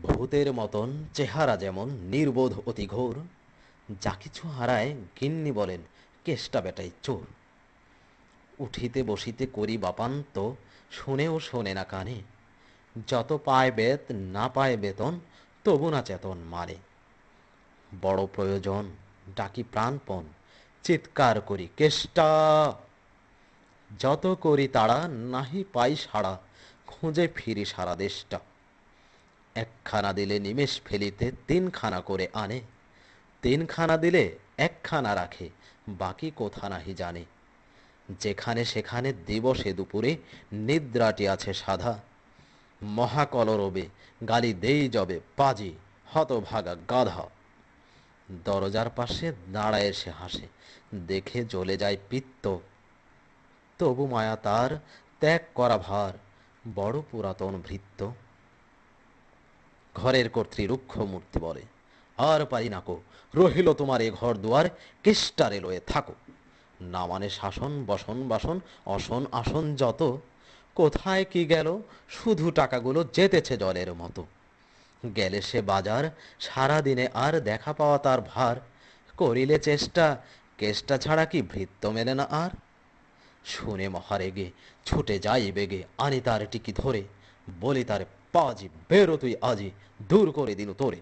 ভূতের মতন চেহারা যেমন নির্বোধ অতি ঘোর, যা কিছু হারায় গিন্নি বলেন কেষ্টা বেটাই চোর। উঠিতে বসিতে করি বাপান্ত, শুনেও শোনে না কানে। যত পায় বেত না পায় বেতন, তবু না চেতন মারে। বড় প্রয়োজন ডাকি প্রাণপণ, চিৎকার করি কেষ্টা। যত করি তাড়া নাহি পাই সাড়া, খুঁজে ফিরি সারা দেশটা। একখানা দিলে নিমেষ ফেলিতে তিনখানা করে আনে, তিনখানা দিলে একখানা রাখে, বাকি কোথা নাহি জানে। যেখানে সেখানে দিবসে দুপুরে নিদ্রাটি আছে সাধা। মহাকলরবে গালি দেই যবে পাজি, হতভাগা গাধা। দরজার পাশে দাঁড়ায় সে হাসে, দেখে জ্বলে যায় পিত্ত। তবু মায়া তার ত্যাগ করা ভার, বড় পুরাতন ভৃত্য। ঘরের কর্ত্রী রুক্ষ মূর্তি বলে, আর পারি নাকো, রহিল তোমার এ ঘর দুয়ার, কেষ্টারে লয়ে থাকো। না মানে শাসন বসন বাসন, অসন আসন যত। কোথায় কি গেল, শুধু টাকাগুলো যেতেছে জলের মতো। গেলে সে বাজার, সারা দিনে আর দেখা পাওয়া তার ভার। করিলে চেষ্টা, কেষ্টা ছাড়া কি ভৃত্য মেলে না আর। শুনে মহারেগে ছুটে যাই বেগে, আনি তার টিকি ধরে। বলি তার পাজি, বেরো তুই আজি, দূর করে দিনু তোরে।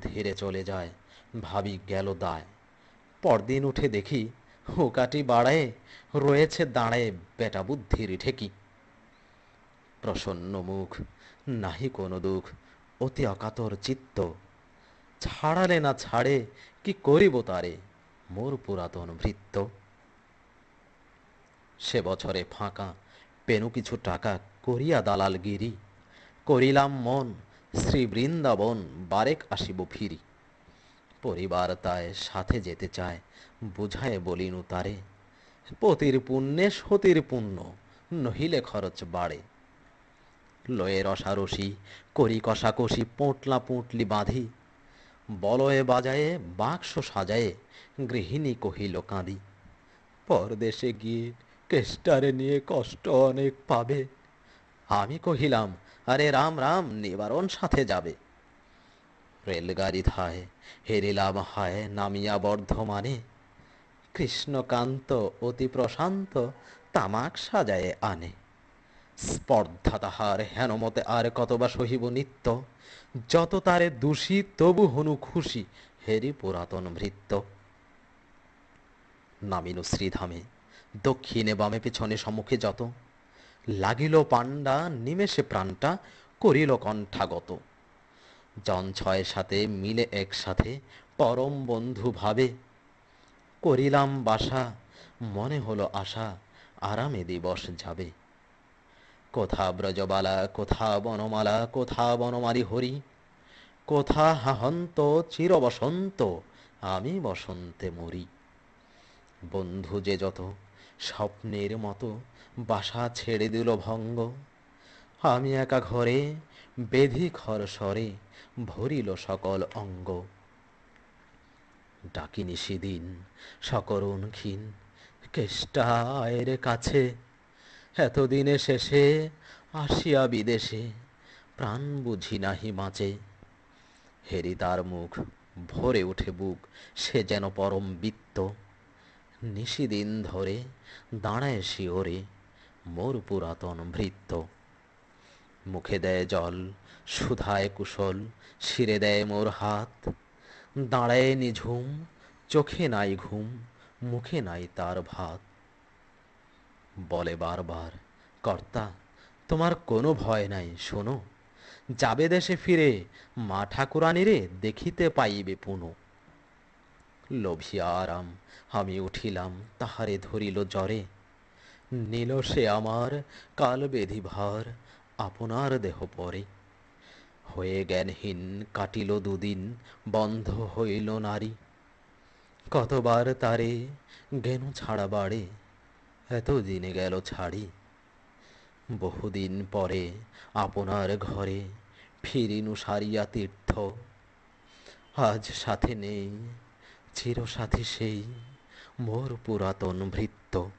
ধীরে চলে যায়, ভাবি গেল দায়। পরদিন উঠে দেখি, হুকাটি বাড়ায়ে রয়েছে দাঁড়ায়ে বেটা বুদ্ধির ঠেকি। প্রসন্ন মুখ, নাহি কোনো দুঃখ, অতি অকাতর চিত্ত। ছাড়ালে না ছাড়ে, কি করিব তারে, মোর পুরাতন ভৃত্য। সে বছরে ফাঁকা পেনু কিছু টাকা, করিয়া দালালগিরি। করিলাম মন, শ্রী বৃন্দাবন বারেক আসিব ফিরি। পরিবার তাই সাথে যেতে চায়, বুঝায় বলিনু তারে। পতির পুণ্যে সতীর পুণ্য, নহিলে খরচ বাড়ে। লয়ে রসারসি করি কষাকষি, পোঁটলা পুঁটলি বাঁধি। বলয়ে বাজায়ে বাক্স সাজায়ে, গৃহিণী কহিল কাঁদি। পরদেশে গিয়ে কেষ্টারে নিয়ে কষ্ট অনেক পাবে। আমি কহিলাম, আরে রাম রাম, নিবারণ সাথে যাবে। রেলগাড়ি ধায় হেরিলাম হায়, নামিয়া বর্ধমানে। কৃষ্ণকান্ত অতি প্রশান্ত, তামাক সাজায়ে আনে। স্পর্ধা তাহার হেনমতে আর কতবা সহিব নিত্য। যত তারে দোষী তবু হনু খুশি, হেরি পুরাতন ভৃত্য। নামিনু শ্রীধামে, দক্ষিণে বামে পিছনে সম্মুখে যত। লাগিল পাণ্ডা নিমেষে প্রাণটা, করিল কণ্ঠাগত। জন ছয় সাথে মিলে একসাথে, পরম বন্ধু ভাবে। করিলাম বাসা, মনে হলো আশা, আরামে দিবস যাবে। কোথা ব্রজবালা, কোথা বনমালা, কোথা বনমালী হরি। কোথা হাহন্ত চির বসন্ত, আমি বসন্তে মরি। বন্ধু যে যত স্বপ্নের মতো, বাসা ছেড়ে দিল ভঙ্গ। আমি একা ঘরে বেধি খর স্বরে, ভরিল সকল অঙ্গ। ডাকি নিশিদিন সকরুণ ক্ষীণ, কেষ্টা আয়ের কাছে। এতদিনে শেষে আসিয়া বিদেশে, প্রাণ বুঝি নাহি বাঁচে। হেরি তার মুখ, ভরে উঠে বুক, সে যেন পরম বিত্ত। নিশিদিন ধরে দাঁড়ায় শিওরে, মোর পুরাতন ভৃত্য। মুখে দেয় জল, সুধায় কুশল, শিরে দেয় মোর হাত। দাঁড়ায় নিঝুম, চোখে নাই ঘুম, মুখে নাই তার ভাত। বলে বারবার, কর্তা তোমার কোনো ভয় নাই, শোনো। যাবে দেশে ফিরে, মা ঠাকুরানীরে দেখিতে পাইবে পুনঃ। লোভিয়া আরাম আমি উঠিলাম, তাহারে ধরিল জ্বরে। নিল সে আমার কাল বেধি ভার, আপনার দেহ পরে। হয়ে জ্ঞানহীন কাটিল দুদিন, বন্ধ হইল নারী। কতবার তারে জ্ঞান ছাড়া বাড়ে, এত দিনে গেল ছাড়ি। বহুদিন পরে আপনার ঘরে, ফিরিনু সারিয়া তীর্থ। আজ সাথে নেই চিরসাথী সেই, মোর পুরাতন ভৃত্য।